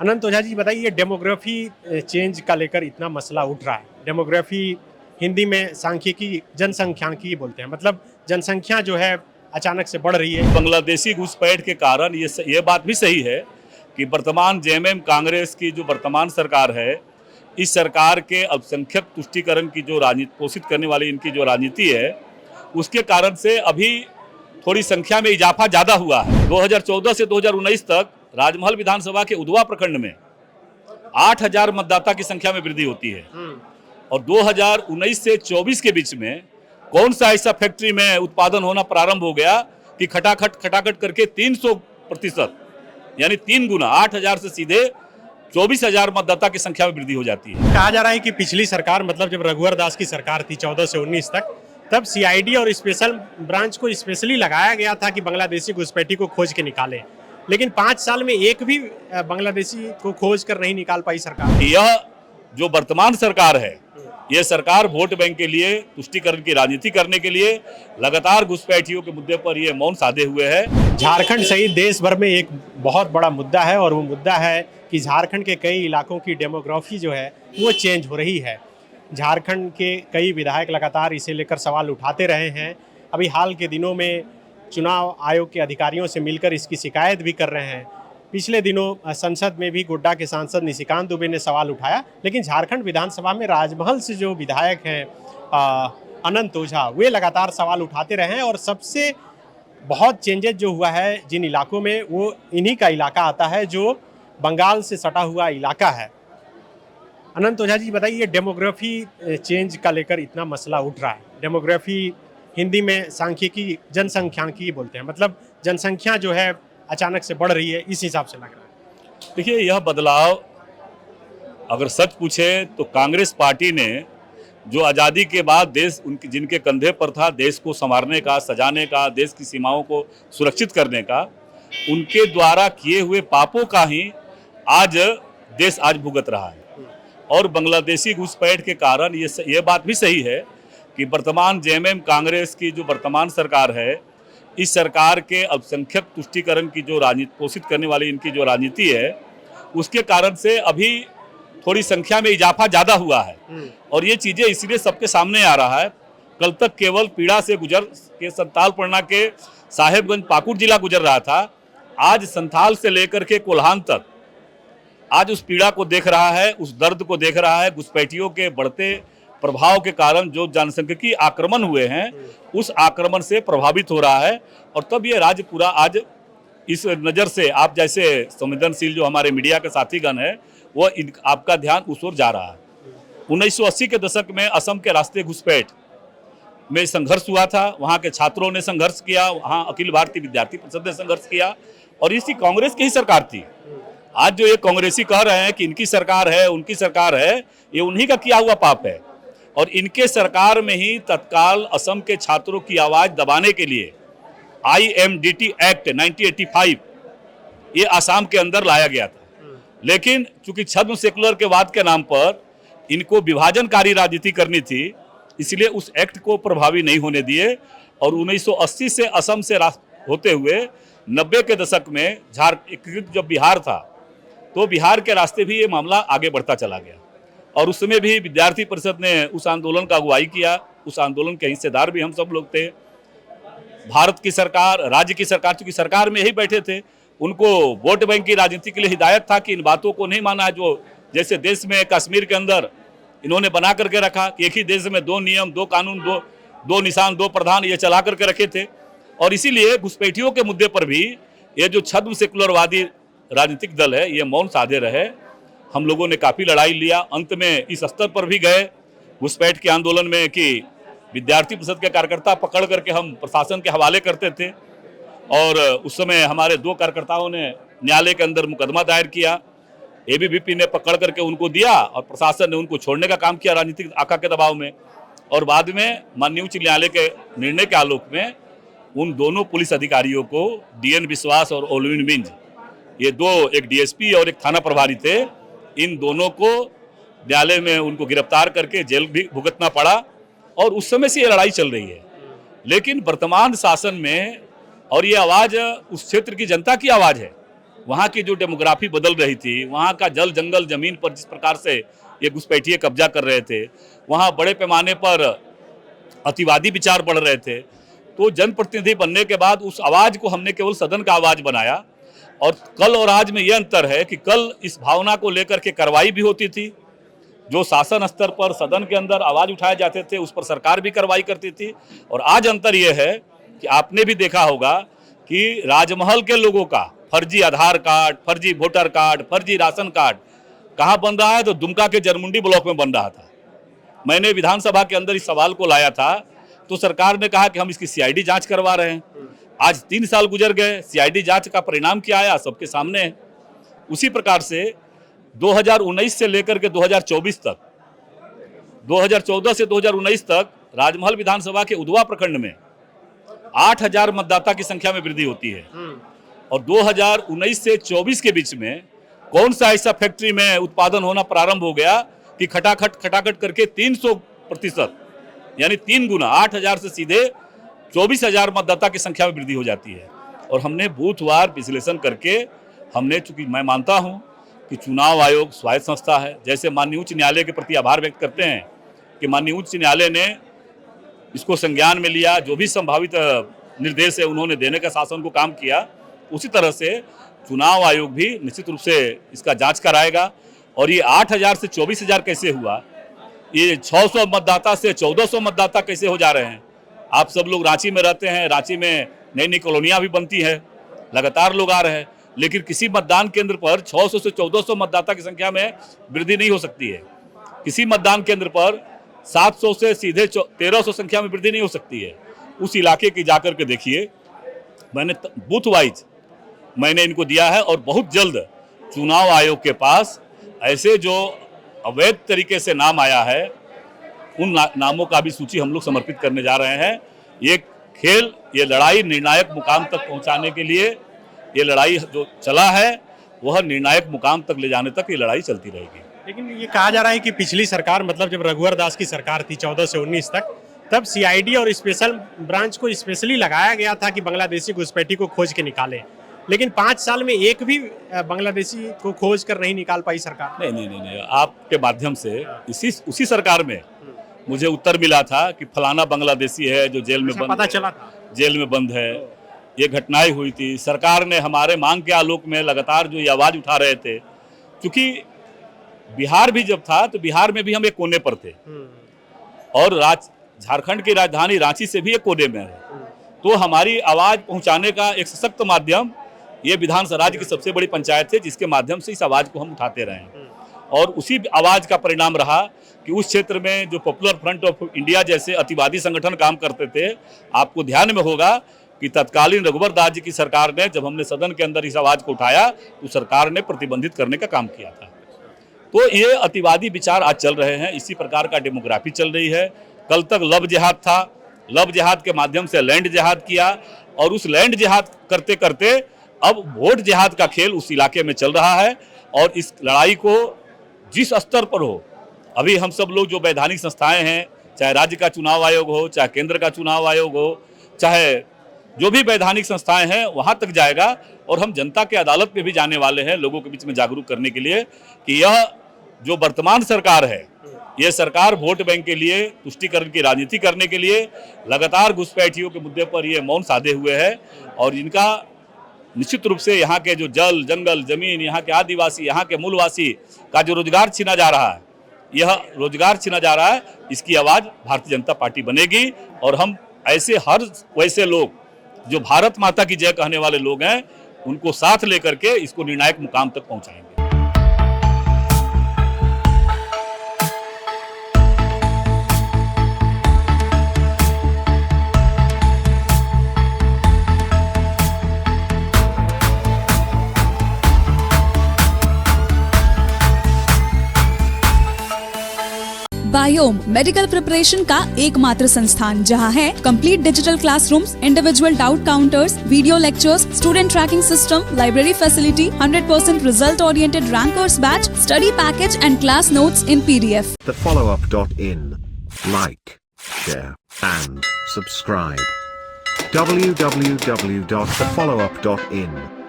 अनंत ओझा जी बताइए, demography change का लेकर इतना मसला उठ रहा है। डेमोग्राफी हिंदी में सांख्यिकी जनसंख्यांकी बोलते हैं, मतलब जनसंख्या जो है अचानक से बढ़ रही है। बांग्लादेशी घुसपैठ के कारण ये बात भी सही है कि वर्तमान जेएमएम कांग्रेस की जो वर्तमान सरकार है, इस सरकार के अल्पसंख्यक तुष्टीकरण की जो राजनीति पोषित करने वाली इनकी जो राजनीति है, उसके कारण से अभी थोड़ी संख्या में इजाफा ज़्यादा हुआ है। 2014 से 2019 तक राजमहल विधानसभा के उधवा प्रखंड में 8,000 मतदाता की संख्या में वृद्धि होती है और 2019 से 24 के बीच में कौन सा ऐसा फैक्ट्री में उत्पादन होना प्रारंभ हो गया कि खटाखट करके 300% यानी 3 गुना 8,000 से सीधे 24,000 मतदाता की संख्या में वृद्धि हो जाती है। कहा जा रहा है कि पिछली सरकार, मतलब जब रघुवर दास की सरकार थी 14 से 19 तक, तब सीआईडी और स्पेशल ब्रांच को स्पेशली लगाया गया था कि बांग्लादेशी घुसपैठी को खोज के निकाले, लेकिन 5 साल में एक भी बांग्लादेशी को खोज कर नहीं निकाल पाई सरकार। यह जो वर्तमान सरकार है, यह सरकार वोट बैंक के लिए तुष्टीकरण की राजनीति करने के लिए लगातार घुसपैठियों के मुद्दे पर यह मौन साधे हुए है। झारखंड सहित देश भर में एक बहुत बड़ा मुद्दा है और वो मुद्दा है कि झारखंड के कई इलाकों की डेमोग्राफी जो है वो चेंज हो रही है। झारखंड के कई विधायक लगातार इसे लेकर सवाल उठाते रहे हैं। अभी हाल के दिनों में चुनाव आयोग के अधिकारियों से मिलकर इसकी शिकायत भी कर रहे हैं। पिछले दिनों संसद में भी गोड्डा के सांसद निशिकांत दुबे ने सवाल उठाया, लेकिन झारखंड विधानसभा में राजमहल से जो विधायक हैं अनंत ओझा, वे लगातार सवाल उठाते रहे हैं। और सबसे बहुत चेंजेस जो हुआ है जिन इलाकों में, वो इन्हीं का इलाका आता है जो बंगाल से सटा हुआ इलाका है। अनंत ओझा जी बताइए, डेमोग्राफी चेंज का लेकर इतना मसला उठ रहा है। डेमोग्राफी हिंदी में सांख्यिकी जनसंख्यांकी बोलते हैं, मतलब जनसंख्या जो है अचानक से बढ़ रही है, इस हिसाब से लग रहा है। देखिए, यह बदलाव अगर सच पूछे तो कांग्रेस पार्टी ने जो आज़ादी के बाद देश उनके जिनके कंधे पर था देश को संवारने का, सजाने का, देश की सीमाओं को सुरक्षित करने का, उनके द्वारा किए हुए पापों का ही आज देश आज भुगत रहा है। और बांग्लादेशी घुसपैठ के कारण ये बात भी सही है कि वर्तमान जेएमएम कांग्रेस की जो वर्तमान सरकार है, इस सरकार के अल्पसंख्यक तुष्टीकरण की जो राजनीति पोषित करने वाली इनकी जो राजनीति है, उसके कारण से अभी थोड़ी संख्या में इजाफा ज़्यादा हुआ है। और ये चीज़ें इसलिए सबके सामने आ रहा है। कल तक केवल पीड़ा से गुजर के संथाल परगना के साहेबगंज पाकुड़ जिला गुजर रहा था, आज संथाल से लेकर के कोल्हान तक आज उस पीड़ा को देख रहा है, उस दर्द को देख रहा है। घुसपैठियों के बढ़ते प्रभाव के कारण जो जनसंख्यिकी आक्रमण हुए हैं, उस आक्रमण से प्रभावित हो रहा है। और तब ये राज्य पूरा आज इस नज़र से, आप जैसे संवेदनशील जो हमारे मीडिया के साथीगण है, वो आपका ध्यान उस ओर जा रहा है। 1980 के दशक में असम के रास्ते घुसपैठ में संघर्ष हुआ था, वहाँ के छात्रों ने संघर्ष किया, वहाँ अखिल भारतीय विद्यार्थी परिषद ने संघर्ष किया, और इसी कांग्रेस की ही सरकार थी। आज जो ये कांग्रेसी कह रहे हैं कि इनकी सरकार है, उनकी सरकार है, ये उन्हीं का किया हुआ पाप है। और इनके सरकार में ही तत्काल असम के छात्रों की आवाज़ दबाने के लिए IMDT एक्ट 1985 ये आसाम के अंदर लाया गया था। लेकिन चूंकि छद्म सेकुलर के वाद के नाम पर इनको विभाजनकारी राजनीति करनी थी, इसलिए उस एक्ट को प्रभावी नहीं होने दिए। और 1980 से असम से होते हुए 90 के दशक में एकीकृत जब बिहार था, तो बिहार के रास्ते भी ये मामला आगे बढ़ता चला गया। और उस समय भी विद्यार्थी परिषद ने उस आंदोलन का अगुवाई किया, उस आंदोलन के हिस्सेदार भी हम सब लोग थे। भारत की सरकार, राज्य की सरकार, चूंकि सरकार में यही बैठे थे, उनको वोट बैंक की राजनीति के लिए हिदायत था कि इन बातों को नहीं माना है। जो जैसे देश में कश्मीर के अंदर इन्होंने बना करके रखा कि एक ही देश में 2 नियम, 2 कानून, 2 निशान, 2 प्रधान, ये चला करके रखे थे। और इसीलिए घुसपैठियों के मुद्दे पर भी ये जो छद्म सेकुलरवादी राजनीतिक दल है, ये मौन साधे रहे। हम लोगों ने काफ़ी लड़ाई लिया, अंत में इस स्तर पर भी गए घुसपैठ के आंदोलन में कि विद्यार्थी परिषद के कार्यकर्ता पकड़ करके हम प्रशासन के हवाले करते थे। और उस समय हमारे 2 कार्यकर्ताओं ने न्यायालय के अंदर मुकदमा दायर किया, ABVP ने पकड़ करके उनको दिया और प्रशासन ने उनको छोड़ने का काम किया राजनीतिक आका के दबाव में। और बाद में माननीय उच्च न्यायालय के निर्णय के आलोक में उन दोनों पुलिस अधिकारियों को, DN विश्वास और ओलविन मिंज, ये 2, एक DSP और एक थाना प्रभारी थे, इन दोनों को न्यायालय में उनको गिरफ्तार करके जेल भी भुगतना पड़ा। और उस समय से ये लड़ाई चल रही है। लेकिन वर्तमान शासन में, और ये आवाज़ उस क्षेत्र की जनता की आवाज़ है, वहाँ की जो डेमोग्राफी बदल रही थी, वहाँ का जल जंगल जमीन पर जिस प्रकार से ये घुसपैठिए कब्जा कर रहे थे, वहाँ बड़े पैमाने पर अतिवादी विचार बढ़ रहे थे, तो जनप्रतिनिधि बनने के बाद उस आवाज़ को हमने केवल सदन का आवाज़ बनाया। और कल और आज में ये अंतर है कि कल इस भावना को लेकर के कार्रवाई भी होती थी, जो शासन स्तर पर सदन के अंदर आवाज़ उठाए जाते थे उस पर सरकार भी कार्रवाई करती थी। और आज अंतर ये है कि आपने भी देखा होगा कि राजमहल के लोगों का फर्जी आधार कार्ड, फर्जी वोटर कार्ड, फर्जी राशन कार्ड कहाँ बन रहा है, तो दुमका के जरमुंडी ब्लॉक में बन रहा था। मैंने विधानसभा के अंदर इस सवाल को लाया था, तो सरकार ने कहा कि हम इसकी सीआईडी जांच करवा रहे हैं। आज 3 साल गुजर गए, सीआईडी जांच का परिणाम क्या आया सबके सामने है। उसी प्रकार से 2019 से लेकर के 2024 तक, 2014 से 2019 तक राजमहल विधानसभा के उधवा प्रखंड में 8000 मतदाता की संख्या में वृद्धि होती है। और 2019 से 24 के बीच में कौन सा ऐसा फैक्ट्री में उत्पादन होना प्रारंभ हो गया कि खटाखट करके 300% यानी 3 गुना, 8000 से सीधे 24,000 मतदाता की संख्या में वृद्धि हो जाती है। और हमने बूथवार विश्लेषण करके हमने, चूंकि मैं मानता हूं कि चुनाव आयोग स्वायत्त संस्था है, जैसे माननीय उच्च न्यायालय के प्रति आभार व्यक्त करते हैं कि माननीय उच्च न्यायालय ने इसको संज्ञान में लिया, जो भी संभावित निर्देश है उन्होंने देने का शासन को काम किया, उसी तरह से चुनाव आयोग भी निश्चित रूप से इसका जांच कराएगा। और ये 8000 से 24,000 कैसे हुआ, ये 600 मतदाता से 1400 मतदाता कैसे हो जा रहे हैं। आप सब लोग रांची में रहते हैं, रांची में नई नई कॉलोनियाँ भी बनती हैं, लगातार लोग आ रहे हैं, लेकिन किसी मतदान केंद्र पर 600 से 1400 मतदाता की संख्या में वृद्धि नहीं हो सकती है। किसी मतदान केंद्र पर 700 से सीधे 1300 संख्या में वृद्धि नहीं हो सकती है। उस इलाके की जाकर के देखिए, मैंने बूथ वाइज मैंने इनको दिया है। और बहुत जल्द चुनाव आयोग के पास ऐसे जो अवैध तरीके से नाम आया है, उन नामों का भी सूची हम लोग समर्पित करने जा रहे हैं। ये खेल, ये लड़ाई निर्णायक मुकाम तक पहुंचाने के लिए, ये लड़ाई जो चला है वह निर्णायक मुकाम तक ले जाने तक ये लड़ाई चलती रहेगी। लेकिन ये कहा जा रहा है कि पिछली सरकार, मतलब जब रघुवर दास की सरकार थी 14 से 19 तक, तब सीआईडी और स्पेशल ब्रांच को स्पेशली लगाया गया था कि बांग्लादेशी घुसपैठी को खोज के निकाले, लेकिन 5 साल में एक भी बांग्लादेशी को खोज कर नहीं निकाल पाई सरकार। नहीं, आपके माध्यम से उसी सरकार में मुझे उत्तर मिला था कि फलाना बांग्लादेशी है जो जेल में बंद, पता चला था, जेल में बंद है। ये घटनाएं हुई थी। सरकार ने हमारे मांग के आलोक में लगातार जो ये आवाज उठा रहे थे, क्योंकि बिहार भी जब था तो बिहार में भी हम एक कोने पर थे और झारखंड की राजधानी रांची से भी एक कोने में है, तो हमारी आवाज पहुंचाने का एक सशक्त माध्यम ये विधानसभा राज्य की सबसे बड़ी पंचायत है, जिसके माध्यम से इस आवाज को हम उठाते रहे हैं। और उसी आवाज का परिणाम रहा कि उस क्षेत्र में जो पॉपुलर फ्रंट ऑफ इंडिया जैसे अतिवादी संगठन काम करते थे, आपको ध्यान में होगा कि तत्कालीन रघुवर दास जी की सरकार ने, जब हमने सदन के अंदर इस आवाज को उठाया, तो सरकार ने प्रतिबंधित करने का काम किया था। तो ये अतिवादी विचार आज चल रहे हैं, इसी प्रकार का डेमोग्राफी चल रही है। कल तक लव जिहाद था, लव जिहाद के माध्यम से लैंड जिहाद किया, और उस लैंड जिहाद करते करते अब वोट जिहाद का खेल उस इलाके में चल रहा है। और इस लड़ाई को जिस स्तर पर हो, अभी हम सब लोग जो वैधानिक संस्थाएं हैं, चाहे राज्य का चुनाव आयोग हो, चाहे केंद्र का चुनाव आयोग हो, चाहे जो भी वैधानिक संस्थाएं हैं, वहां तक जाएगा। और हम जनता के अदालत में भी जाने वाले हैं लोगों के बीच में जागरूक करने के लिए कि यह जो वर्तमान सरकार है, ये सरकार वोट बैंक के लिए, तुष्टीकरण की राजनीति करने के लिए लगातार घुसपैठियों के मुद्दे पर ये मौन साधे हुए है। और इनका निश्चित रूप से यहाँ के जो जल जंगल जमीन, यहाँ के आदिवासी, यहाँ के मूलवासी का जो रोजगार छीना जा रहा है, यह रोजगार छीना जा रहा है, इसकी आवाज़ भारतीय जनता पार्टी बनेगी। और हम ऐसे हर वैसे लोग जो भारत माता की जय कहने वाले लोग हैं, उनको साथ लेकर के इसको निर्णायक मुकाम तक पहुंचाएंगे। बायोम मेडिकल प्रिपरेशन का एकमात्र संस्थान, जहां है complete digital classrooms, individual doubt counters, video lectures, student tracking system, library facility, 100% result oriented rankers batch, study package and class notes in PDF. TheFollowUp.in. Like, share and subscribe. www.thefollowup.in